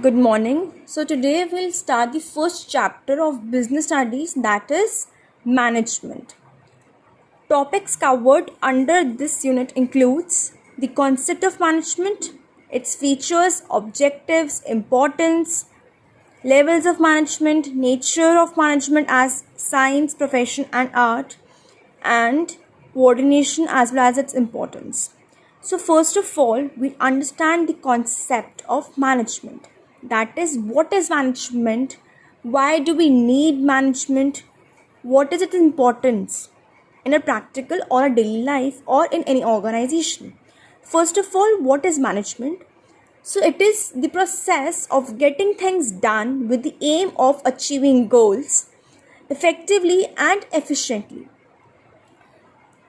Good morning. So today we'll start the first chapter of business studies, that is management. Topics covered under this unit includes the concept of management, its features, objectives, importance, levels of management, nature of management as science, profession and art, and coordination as well as its importance. So first of all, we understand the concept of management. That is, what is management? Why do we need management? What is its importance in a practical or a daily life or in any organization? First of all, what is management? So it is the process of getting things done with the aim of achieving goals effectively and efficiently.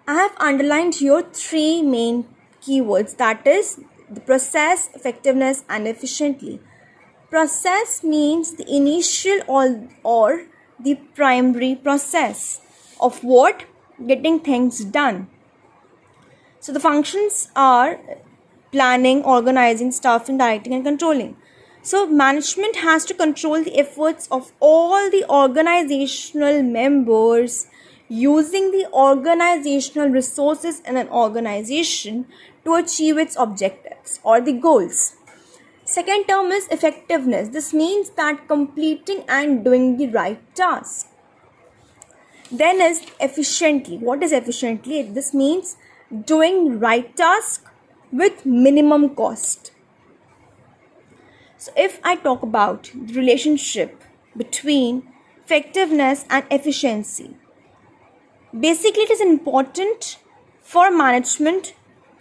I have underlined here three main keywords, that is the process, effectiveness and efficiently. Process means the initial or the primary process of what? Getting things done. So the functions are planning, organizing, staffing, directing and controlling. So management has to control the efforts of all the organizational members using the organizational resources in an organization to achieve its objectives or the goals. Second term is effectiveness. This means that completing and doing the right task. Then is efficiently. What is efficiently? This means doing right task with minimum cost. So if I talk about the relationship between effectiveness and efficiency, basically it is important for management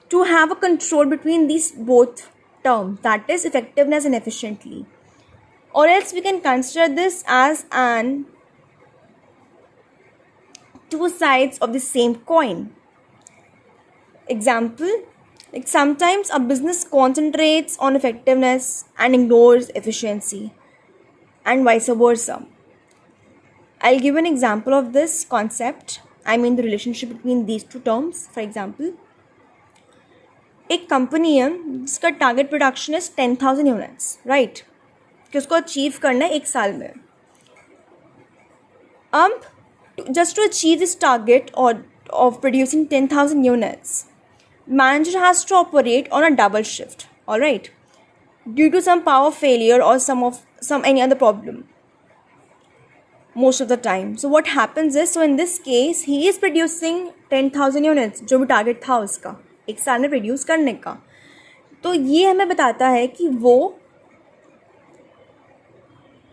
to have a control between these both terms, that is effectiveness and efficiently, or else we can consider this as an two sides of the same coin. Example, like sometimes a business concentrates on effectiveness and ignores efficiency, and vice versa. I'll give an example of this concept. I mean the relationship between these two terms. For example, एक company है जिसका target production is 10,000 units, right, कि उसको achieve करना है एक साल में. अब just to achieve this target or of producing 10,000 units, manager has to operate on a double shift, all right, due to some power failure or some any other problem most of the time. So what happens is, so in this case he is producing 10,000 units, जो भी target था उसका एक साल में produce करने का. तो ये हमें बताता है कि वो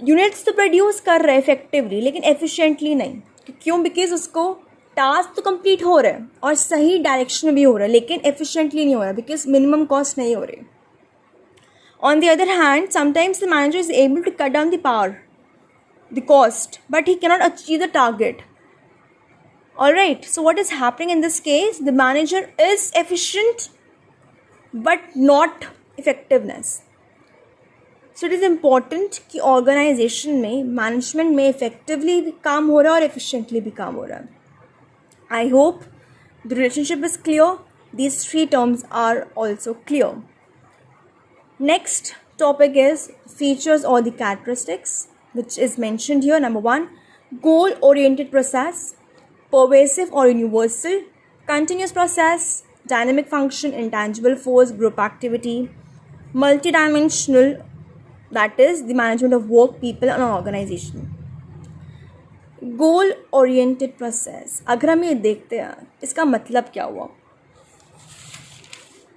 यूनिट्स तो प्रोड्यूस कर रहे हैं इफेक्टिवली, लेकिन एफिशिएंटली नहीं. क्यों? बिकॉज उसको टास्क तो कंप्लीट हो रहा है और सही डायरेक्शन में भी हो रहा है, लेकिन एफिशिएंटली नहीं हो रहा बिकॉज मिनिमम कॉस्ट नहीं हो रही. On the other hand, sometimes the manager is able to cut down the power, the cost, but he cannot achieve the target. All right, so what is happening in this case? The manager is efficient but not effectiveness. So it is important कि organization में management में effectively भी काम हो रहा है और efficiently भी काम हो रहा है. I hope the relationship is clear. These three terms are also clear. Next topic is features or the characteristics, which is mentioned here. Number 1, goal-oriented process, pervasive or universal, continuous process, dynamic function, intangible force, group activity, multidimensional, that is the management of work, people and organization. goal-oriented process, अगर हम ये देखते हैं इसका मतलब क्या हुआ.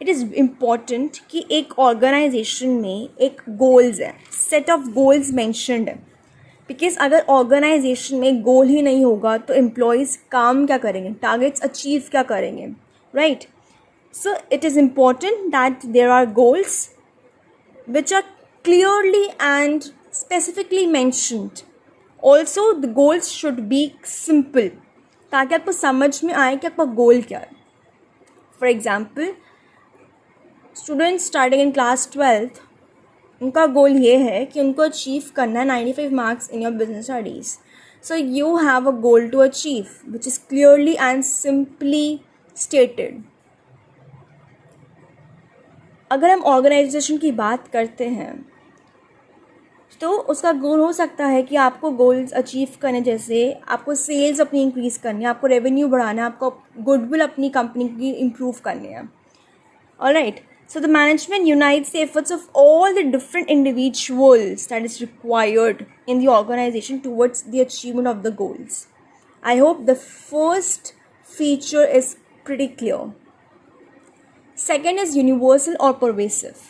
It is important कि एक ऑर्गेनाइजेशन में एक गोल्स है, सेट ऑफ गोल्स मैंशनड है. बिकॉज अगर ऑर्गेनाइजेशन में गोल ही नहीं होगा तो एम्प्लॉयज़ काम क्या करेंगे, टारगेट्स अचीव क्या करेंगे, right. So it is important that there are goals which are clearly and specifically mentioned. Also the goals should be simple, ताकि आपको समझ में आए कि आपका गोल क्या है. For example, students starting in class 12th, उनका गोल ये है कि उनको अचीव करना है 95 marks in your business studies. So you have a goal to achieve which is clearly and simply stated. अगर हम ऑर्गेनाइजेशन की बात करते हैं तो उसका गोल हो सकता है कि आपको गोल्स अचीव करने, जैसे आपको सेल्स अपनी इंक्रीज़ करनी है, आपको रेवेन्यू बढ़ाना है, आपको गुडविल अपनी कंपनी की इम्प्रूव करनी है. Alright, so the management unites the efforts of all the different individuals that is required in the organization towards the achievement of the goals. I hope the first feature is pretty clear. Second is universal or pervasive.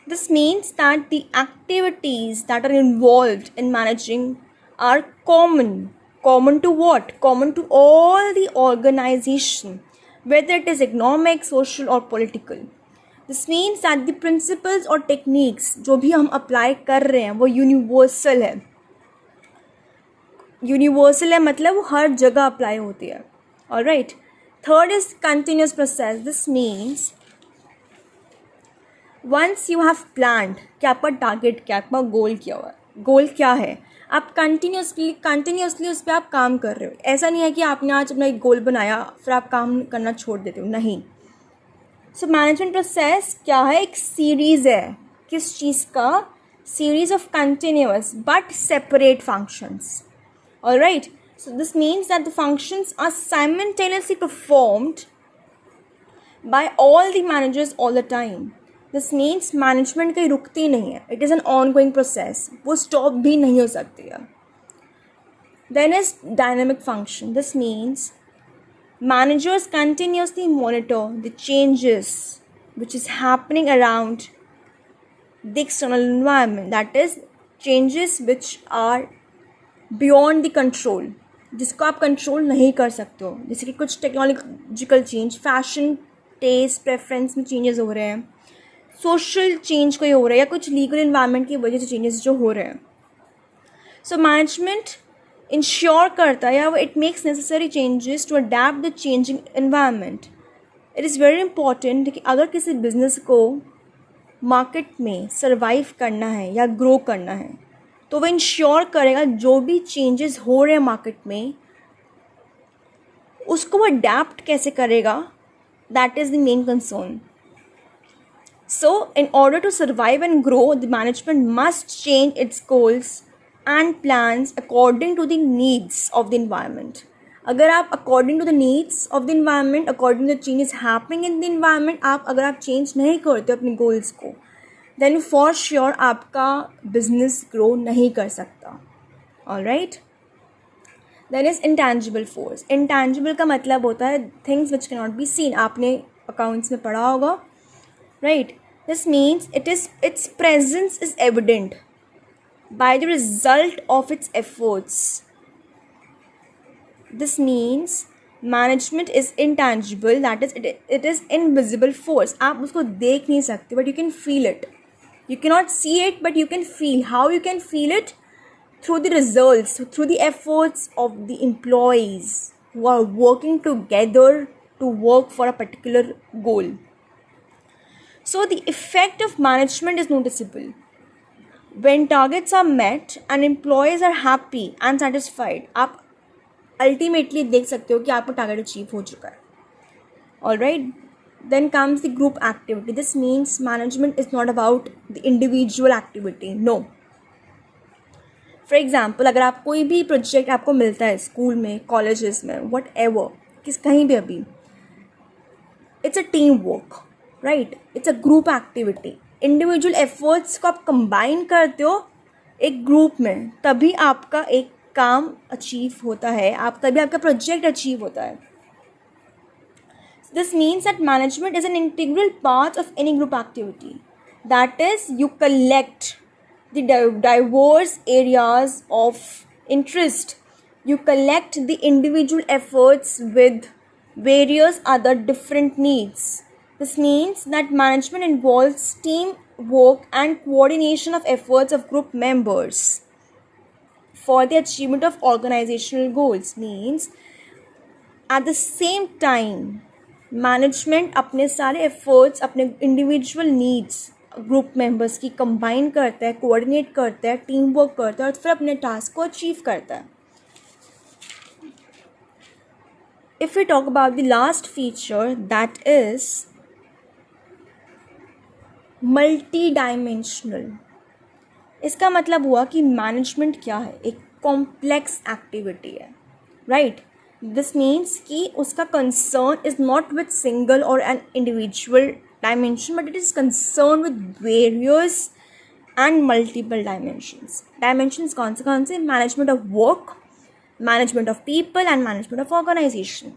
This means that the activities that are involved in managing are common. Common to what? Common to all the organization, whether it is economic, social or political. This means that the principles or techniques जो भी हम apply कर रहे हैं वो universal है. Universal है मतलब वो हर जगह apply होती है. Alright. Third is continuous process. This means once you have planned कि आपका टारगेट क्या है, आपका गोल क्या हुआ, गोल क्या है, आप कंटिन्यूसली उस पर आप काम कर रहे हो. ऐसा नहीं है कि आपने आज अपना एक गोल बनाया फिर आप काम करना छोड़ देते हो, नहीं. सो मैनेजमेंट प्रोसेस क्या है, एक सीरीज़ है. किस चीज़ का? Series of continuous but separate functions. Alright, so this means that the functions are simultaneously performed by all the managers all the time. This means management कहीं रुकती नहीं है. It is an ongoing process, वो stop भी नहीं हो सकती है. Then is dynamic function. This means managers continuously monitor the changes which is happening around the external environment, that is changes which are beyond the control, जिसको आप control नहीं कर सकते हो. जैसे कि कुछ technological change, fashion test preference में चेंजेस हो रहे हैं, सोशल चेंज कोई हो रहा है, या कुछ लीगल इन्वायरमेंट की वजह से चेंजेस जो हो रहे हैं. सो मैनेजमेंट इंश्योर करता है या it makes necessary changes to adapt the changing environment. It is very important कि अगर किसी बिजनेस को मार्केट में सर्वाइव करना है या ग्रो करना है तो वह इंश्योर करेगा जो भी चेंजेस हो रहे हैं मार्केट में उसको वो अडेप्ट कैसे करेगा. That is the main concern. So, in order to survive and grow, the management must change its goals and plans according to the needs of the environment. अगर आप according to the needs of the environment, according to the changes happening in the environment, अगर आप change नहीं करते अपने goals को, then for sure आपका business grow नहीं कर सकता. Alright? Then is intangible force. Intangible का मतलब होता है things which cannot be seen. आपने accounts में पढ़ा होगा. Right? This means its presence is evident by the result of its efforts. This means management is intangible, that is it is invisible force. आप उसको देख नहीं सकते but you can feel it. You cannot see it but you can feel. How you can feel it? Through the results, through the efforts of the employees who are working together to work for a particular goal. So the effect of management is noticeable. When targets are met and employees are happy and satisfied, आप ultimately देख सकते हो कि आपका target achieve हो चुका है. Alright, then comes the group activity. This means management is not about the individual activity. No. For example, अगर आप कोई भी project आपको मिलता है स्कूल में, colleges में, whatever, कहीं भी अभी, it's a team work. Right, it's a group activity. Individual efforts को आप कंबाइन करते हो एक ग्रुप में, तभी आपका एक काम अचीव होता है, तभी आपका प्रोजेक्ट अचीव होता है. This means that management is an integral part of any group activity. That is you collect the diverse areas of interest. You collect the individual efforts with various other different needs. This means that management involves teamwork and coordination of efforts of group members for the achievement of organizational goals. Means at the same time management अपने सारे efforts, अपने individual needs group members की combine करता है, coordinate करता है, teamwork करता है और फिर अपने task को achieve करता है. If we talk about the last feature, that is multi-dimensional. इसका मतलब हुआ कि मैनेजमेंट क्या है, एक कॉम्प्लेक्स एक्टिविटी है, राइट. दिस मीन्स कि उसका concern is not with single और an individual dimension, but it is concern with various and multiple dimensions. कौन से? Management of work, management of people and management of organization.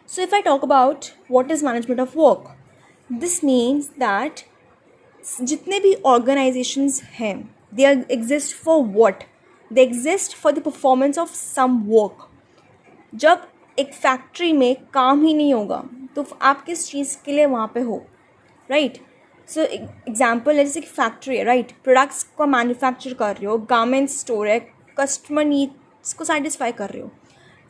So if I talk about what is management of work, this means that जितने भी organizations हैं, they exist for what? They exist for the performance of some work. जब एक factory में काम ही नहीं होगा तो आप किस चीज़ के लिए वहाँ पे हो, राइट. सो एग्जाम्पल है, जैसे कि फैक्ट्री है, राइट. प्रोडक्ट्स को मैन्युफैक्चर कर रहे हो, गारमेंट स्टोर है, कस्टमर नीड्स को सेटिस्फाई कर रहे हो.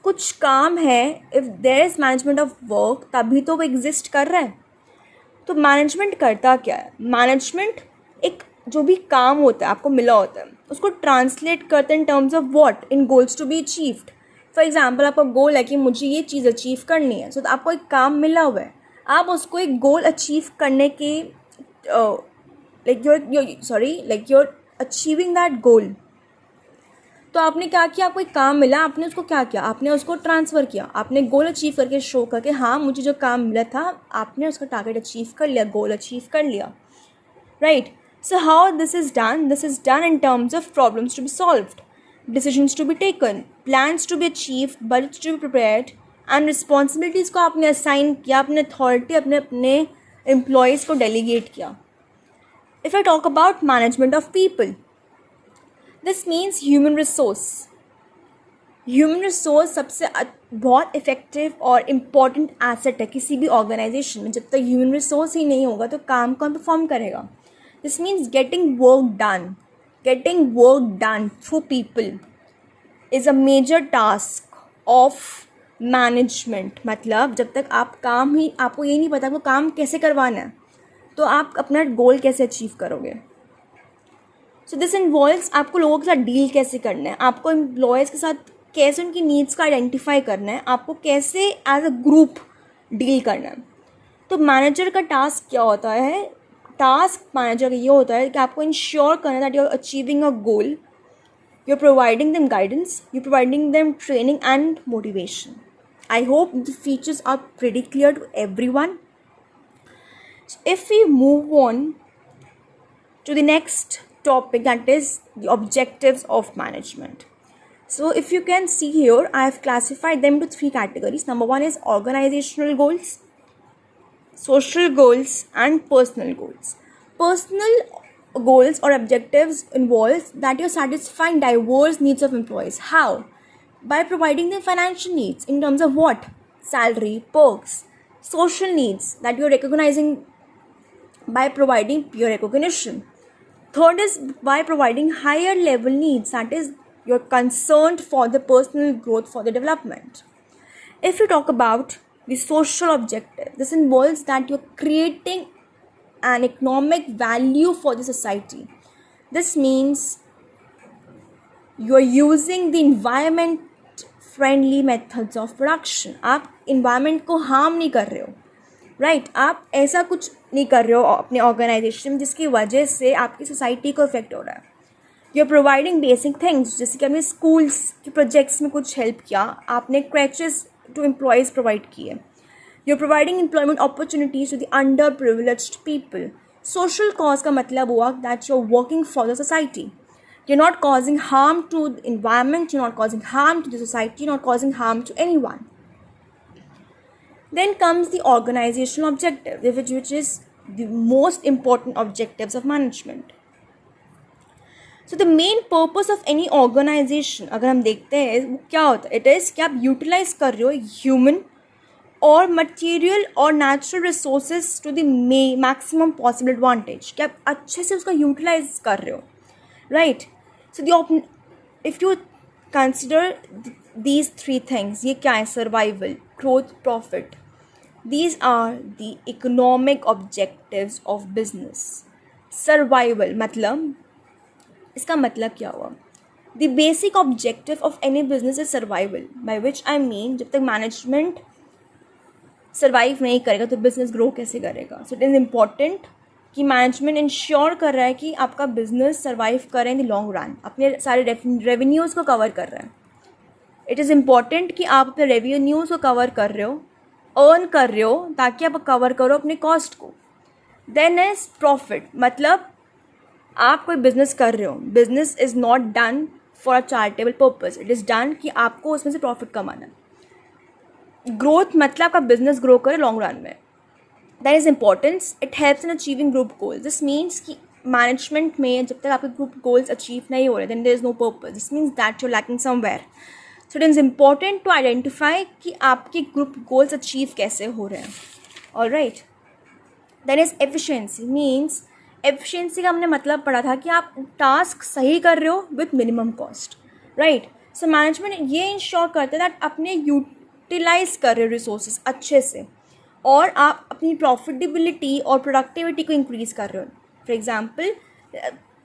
कुछ काम है, if there is management of work तभी तो वो एग्जिस्ट कर रहा है. तो मैनेजमेंट करता क्या है? मैनेजमेंट एक जो भी काम होता है, आपको मिला होता है, उसको ट्रांसलेट करते हैं in terms of what, in goals to be achieved. For example, आपका गोल है कि मुझे ये चीज़ अचीव करनी है, सो तो आपको एक काम मिला हुआ है, आप उसको एक गोल अचीव करने के like you're achieving that goal. तो आपने क्या किया? आपको एक काम मिला, आपने उसको क्या किया? आपने उसको ट्रांसफ़र किया, आपने गोल अचीव करके शो करके, हाँ मुझे जो काम मिला था, आपने उसका टारगेट अचीव कर लिया, गोल अचीव कर लिया, right. So how this is done? This is done in terms of problems to be solved, decisions to be taken, plans to be achieved, budgets to be prepared and responsibilities को आपने assign किया, अपने authority अपने employees को delegate किया. If I talk about management of people, this means human resource. Human resource सबसे बहुत effective और इम्पॉर्टेंट एसेट है किसी भी ऑर्गेनाइजेशन में. जब तक ह्यूमन रिसोर्स ही नहीं होगा तो काम कौन परफॉर्म करेगा? This means getting work done through people is a major task of management. मतलब जब तक आपको ये नहीं पता आपको काम कैसे करवाना है, तो आप अपना गोल कैसे अचीव करोगे? सो दिस इन्वॉल्व्स आपको लोगों के साथ डील कैसे करना है, आपको एम्प्लॉयज़ के साथ कैसे उनकी नीड्स का आइडेंटिफाई करना है, आपको कैसे एज अ ग्रुप डील करना है. तो मैनेजर का टास्क क्या होता है? टास्क मैनेजर का ये होता है कि आपको इंश्योर करना that you are achieving a goal, you are providing them guidance, you are providing them training and motivation. I hope the features are pretty clear to everyone. If we move on to the next topic, that is the objectives of management. So if you can see here, I have classified them into 3 categories. Number 1 is organizational goals, social goals and personal goals. Personal goals or objectives involves that you're satisfying diverse needs of employees. How? By providing them financial needs in terms of what? Salary, perks. Social needs that you're recognizing by providing peer recognition. Third is by providing higher level needs, that is you're concerned for the personal growth, for the development. If you talk about the social objective, this involves that you're creating an economic value for the society. This means you're using the environment friendly methods of production. आप environment को harm नहीं कर रहे हो, right. आप ऐसा कुछ नहीं कर रहे हो अपने ऑर्गेनाइजेशन में जिसकी वजह से आपकी सोसाइटी को इफेक्ट हो रहा है. You are providing basic things, जैसे कि आपने स्कूल्स के प्रोजेक्ट्स में कुछ हेल्प किया, आपने क्रैचेस टू एम्प्लॉयज़ प्रोवाइड किए, you are providing employment opportunities to the underprivileged people. Social cause का मतलब हुआ that you are working for the society. You are not causing harm to the environment, you are not causing harm to the society, not causing harm to anyone. Then comes the organizational objective, which is the most important objectives of management. So the main purpose of any organization, अगर हम देखते हैं वो क्या होता है, it is कि आप utilize कर रहे हो human और material और natural resources to the maximum possible advantage, कि आप अच्छे से उसका utilize कर रहे हो, right? So if you consider these 3 things, ये क्या है? Survival, growth, profit. These are the economic objectives of business. Survival मतलब, इसका मतलब क्या हुआ? The basic objective of any business is survival, by which I mean जब तक management survive नहीं करेगा तो business grow कैसे करेगा? So it is important कि मैनेजमेंट इंश्योर कर रहा है कि आपका बिजनेस सर्वाइव करे इन द लॉन्ग रन, अपने सारे रेवेन्यूज़ को कवर कर रहे हैं. इट इज़ इम्पॉर्टेंट कि आप अपने रेवेन्यूज़ को कवर कर रहे हो, अर्न कर रहे हो, ताकि आप कवर करो अपने कॉस्ट को. देन इज प्रॉफिट, मतलब आप कोई बिजनेस कर रहे हो, business is not done for a charitable purpose, it is done कि आपको उसमें से प्रॉफिट कमाना. ग्रोथ मतलब आपका बिजनेस ग्रो करे लॉन्ग रन में. That is importance, it helps in achieving group goals. This means कि मैनेजमेंट में जब तक आपके ग्रुप गोल्स अचीव नहीं हो रहे, then there is no purpose. This means that you are lacking somewhere. So it is important to identify कि आपके ग्रुप गोल्स अचीव कैसे हो रहे हैं. Alright. Then is efficiency. Means efficiency का हमने मतलब पढ़ा था कि आप टास्क सही कर रहे हो with minimum cost. Right. So management ये इंश्योर करते हैं दैट अपने यूटिलाइज कर रहे हो रिसोर्सेज अच्छे से, और आप अपनी प्रॉफिटेबिलिटी और प्रोडक्टिविटी को इंक्रीज़ कर रहे हो. फॉर एग्जांपल,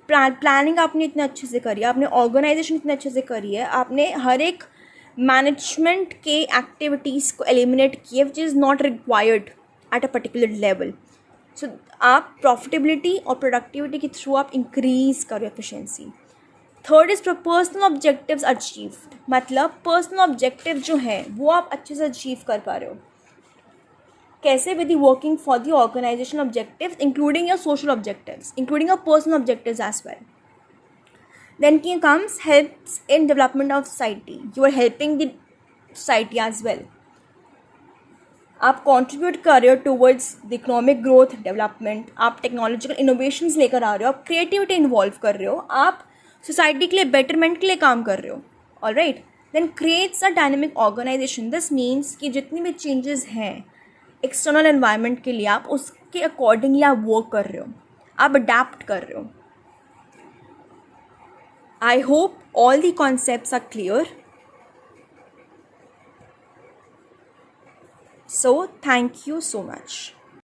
प्लानिंग आपने इतने अच्छे से करी है, आपने ऑर्गेनाइजेशन इतने अच्छे से करी है, आपने हर एक मैनेजमेंट के एक्टिविटीज़ को एलिमिनेट किए which is not required at a particular level. So आप प्रॉफिटेबिलिटी और प्रोडक्टिविटी के थ्रू आप इंक्रीज़ करो efficiency. Third is personal objectives achieved, मतलब पर्सनल ऑब्जेक्टिव जो हैं वो आप अच्छे से अचीव कर पा रहे हो. कैसे? With the working for the organisation objectives including your social objectives, including your personal objectives as well. Then comes helps in development of society. You are helping the society as well. आप contribute कर रहे हो towards the economic growth development, आप technological innovations लेकर आ रहे हो, आप creativity involve कर रहे हो, आप सोसाइटी के लिए बेटरमेंट के लिए काम कर रहे हो. Alright. Then creates a dynamic organisation. This means कि जितनी भी चेंजेस हैं एक्सटर्नल एनवायरनमेंट के लिए, आप उसके अकॉर्डिंगली आप वर्क कर रहे हो, आप अडेप्ट कर रहे हो. I hope all the concepts are clear. So, thank you so much.